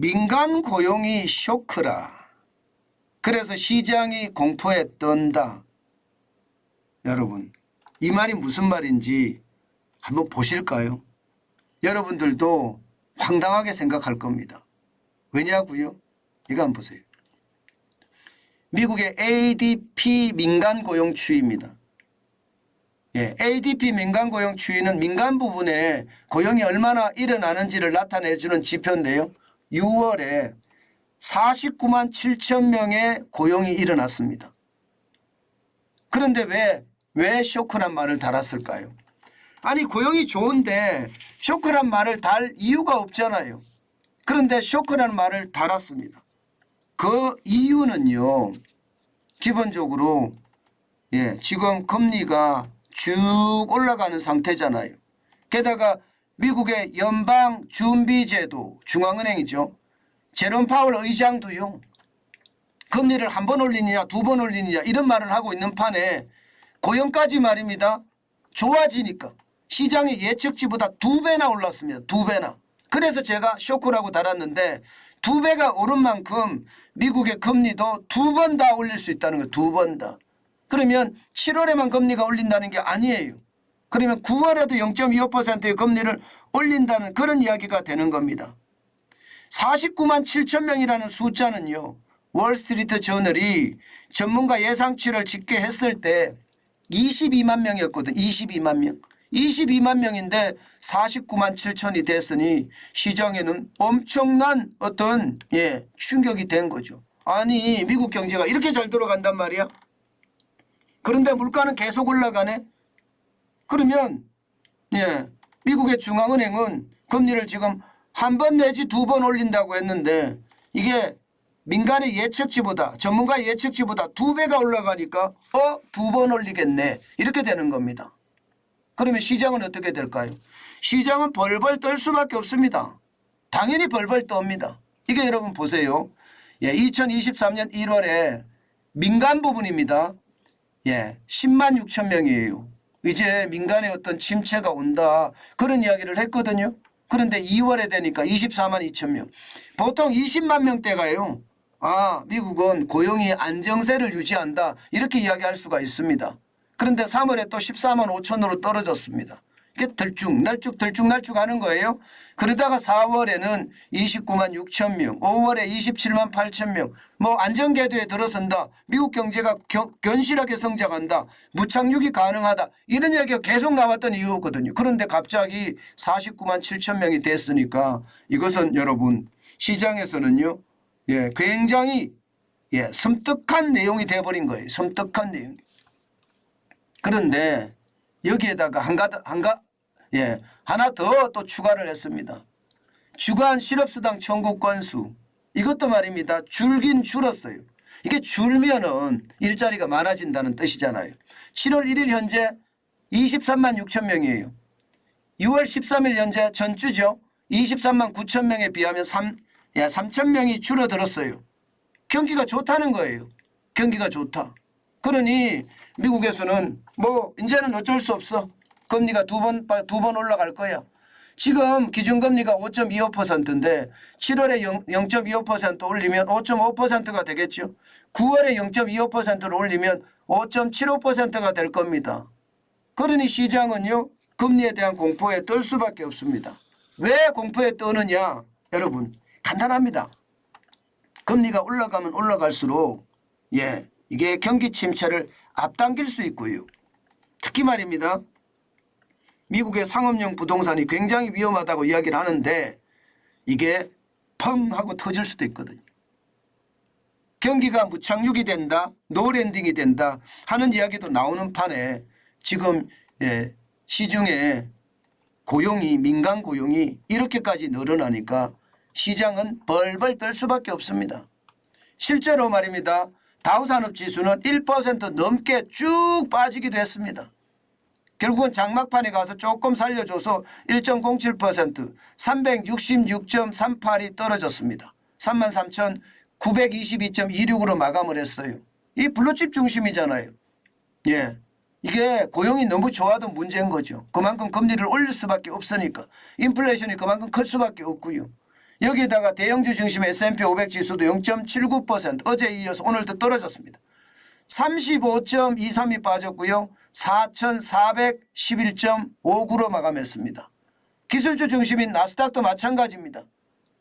민간 고용이 쇼크라. 그래서 시장이 공포에 떤다. 여러분, 이 말이 무슨 말인지 한번 보실까요? 여러분들도 황당하게 생각할 겁니다. 왜냐고요? 이거 한번 보세요. 미국의 ADP 민간 고용 추이입니다. 예, ADP 민간 고용 추이는 민간 부분에 고용이 얼마나 일어나는지를 나타내주는 지표인데요. 6월에 49만 7천 명의 고용이 일어났습니다. 그런데 왜 쇼크란 말을 달았을까요? 아니, 고용이 좋은데 쇼크란 말을 달 이유가 없잖아요. 그런데 쇼크라는 말을 달았습니다. 그 이유는요, 기본적으로 지금 금리가 쭉 올라가는 상태잖아요. 게다가 미국의 연방준비제도, 중앙은행이죠. 제롬 파월 의장도요, 금리를 한 번 올리느냐 두 번 올리느냐 이런 말을 하고 있는 판에 고용까지 말입니다. 좋아지니까 시장의 예측치보다 2배나 올랐습니다. 2배나. 그래서 제가 쇼크라고 달았는데 2배가 오른 만큼 미국의 금리도 2번 다 올릴 수 있다는 거예요. 2번 다. 그러면 7월에만 금리가 올린다는 게 아니에요. 그러면 9월에도 0.25%의 금리를 올린다는 그런 이야기가 되는 겁니다. 49만 7천 명이라는 숫자는요, 월스트리트 저널이 전문가 예상치를 집계했을 때 22만 명이었거든. 22만 명. 22만 명인데 49만 7천이 됐으니 시장에는 엄청난 어떤 충격이 된 거죠. 아니, 미국 경제가 이렇게 잘 돌아간단 말이야. 그런데 물가는 계속 올라가네. 그러면 미국의 중앙은행은 금리를 지금 한 번 내지 2번 올린다고 했는데 이게 민간의 예측치보다, 전문가의 예측치보다 2배가 올라가니까 2번 올리겠네, 이렇게 되는 겁니다. 그러면 시장은 어떻게 될까요? 시장은 벌벌 떨 수밖에 없습니다. 당연히 벌벌 떱니다. 이게 여러분 보세요. 2023년 1월에 민간 부분입니다. 10만 6천 명이에요. 이제 민간의 어떤 침체가 온다, 그런 이야기를 했거든요. 그런데 2월에 되니까 24만 2천 명. 보통 20만 명대가요. 미국은 고용이 안정세를 유지한다, 이렇게 이야기할 수가 있습니다. 그런데 3월에 또 14만 5천으로 떨어졌습니다. 이게 들쭉날쭉 하는 거예요. 그러다가 4월에는 29만 6천 명, 5월에 27만 8천 명, 안정궤도에 들어선다, 미국 경제가 견실하게 성장한다, 무착륙이 가능하다, 이런 이야기가 계속 나왔던 이유거든요. 그런데 갑자기 49만 7천 명이 됐으니까 이것은 여러분, 시장에서는요, 굉장히 섬뜩한 내용이 돼버린 거예요. 섬뜩한 내용. 그런데 여기에다가 하나 더 또 추가를 했습니다. 주간 실업수당 청구 건수, 이것도 말입니다. 줄긴 줄었어요. 이게 줄면은 일자리가 많아진다는 뜻이잖아요. 7월 1일 현재 23만 6천 명이에요. 6월 13일 현재 전주죠. 23만 9천 명에 비하면 3천 명이 줄어들었어요. 경기가 좋다는 거예요. 경기가 좋다. 그러니 미국에서는 이제는 어쩔 수 없어. 금리가 두 번 올라갈 거야. 지금 기준금리가 5.25%인데 7월에 0.25% 올리면 5.5%가 되겠죠. 9월에 0.25%를 올리면 5.75%가 될 겁니다. 그러니 시장은요, 금리에 대한 공포에 떨 수밖에 없습니다. 왜 공포에 떠느냐? 여러분, 간단합니다. 금리가 올라가면 올라갈수록 이게 경기 침체를 앞당길 수 있고요. 특히 말입니다. 미국의 상업용 부동산이 굉장히 위험하다고 이야기를 하는데 이게 펑 하고 터질 수도 있거든요. 경기가 무착륙이 된다, 노랜딩이 된다 하는 이야기도 나오는 판에 지금 시중에 고용이, 민간 고용이 이렇게까지 늘어나니까 시장은 벌벌 떨 수밖에 없습니다. 실제로 말입니다. 다우산업지수는 1% 넘게 쭉 빠지기도 했습니다. 결국은 장막판에 가서 조금 살려줘서 1.07%, 366.38이 떨어졌습니다. 33,922.26으로 마감을 했어요. 이 블루칩 중심이잖아요. 이게 고용이 너무 좋아도 문제인 거죠. 그만큼 금리를 올릴 수밖에 없으니까. 인플레이션이 그만큼 클 수밖에 없고요. 여기에다가 대형주 중심 S&P 500 지수도 0.79% 어제에 이어서 오늘도 떨어졌습니다. 35.23이 빠졌고요. 4,411.59로 마감했습니다. 기술주 중심인 나스닥도 마찬가지입니다.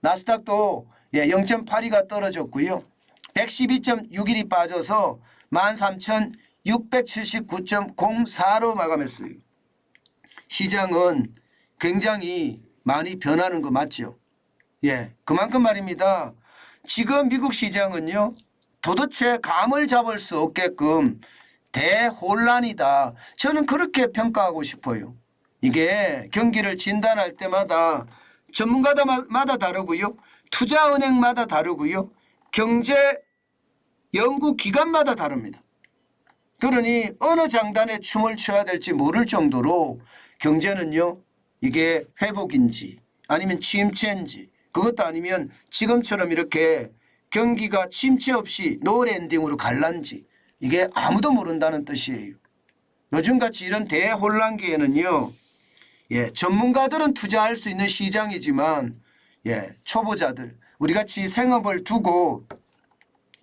나스닥도 0.82가 떨어졌고요. 112.61이 빠져서 13,679.04로 마감했어요. 시장은 굉장히 많이 변하는 거 맞죠? 그만큼 말입니다. 지금 미국 시장은요. 도대체 감을 잡을 수 없게끔 대혼란이다. 저는 그렇게 평가하고 싶어요. 이게 경기를 진단할 때마다 전문가마다 다르고요. 투자은행마다 다르고요. 경제 연구기관마다 다릅니다. 그러니 어느 장단에 춤을 춰야 될지 모를 정도로 경제는요. 이게 회복인지 아니면 침체인지 그것도 아니면 지금처럼 이렇게 경기가 침체 없이 노랜딩으로 갈란지 이게 아무도 모른다는 뜻이에요. 요즘같이 이런 대혼란기에는요. 전문가들은 투자할 수 있는 시장이지만 초보자들 우리같이 생업을 두고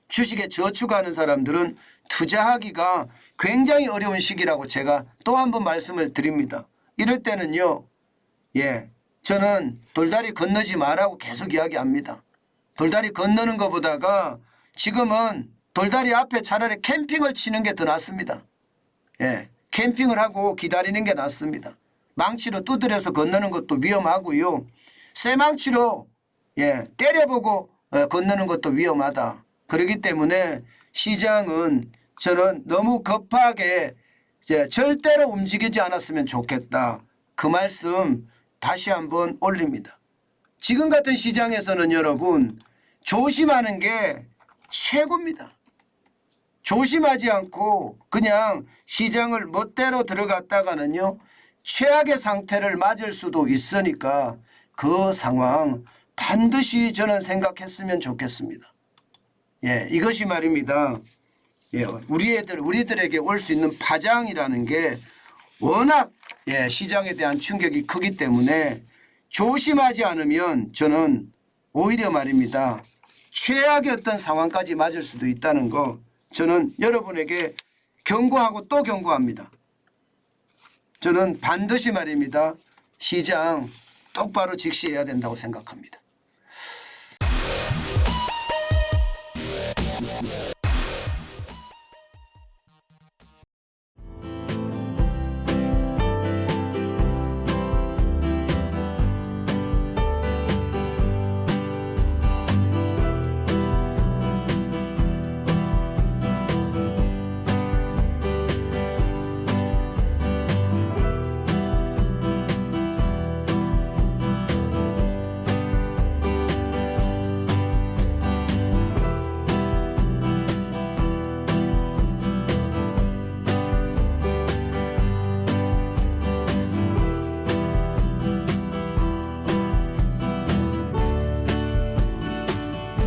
주식에 저축하는 사람들은 투자하기가 굉장히 어려운 시기라고 제가 또 한 번 말씀을 드립니다. 이럴 때는요. 저는 돌다리 건너지 마라고 계속 이야기합니다. 돌다리 건너는 것보다가 지금은 돌다리 앞에 차라리 캠핑을 치는 게 더 낫습니다. 캠핑을 하고 기다리는 게 낫습니다. 망치로 두드려서 건너는 것도 위험하고요. 쇠망치로 때려보고 건너는 것도 위험하다. 그렇기 때문에 시장은 저는 너무 급하게 절대로 움직이지 않았으면 좋겠다. 그 말씀 다시 한번 올립니다. 지금 같은 시장에서는 여러분 조심하는 게 최고입니다. 조심하지 않고 그냥 시장을 멋대로 들어갔다가는요. 최악의 상태를 맞을 수도 있으니까 그 상황 반드시 저는 생각했으면 좋겠습니다. 이것이 말입니다. 우리들에게 올 수 있는 파장이라는 게 워낙 시장에 대한 충격이 크기 때문에 조심하지 않으면 저는 오히려 말입니다. 최악의 어떤 상황까지 맞을 수도 있다는 거 저는 여러분에게 경고하고 또 경고합니다. 저는 반드시 말입니다. 시장 똑바로 직시해야 된다고 생각합니다.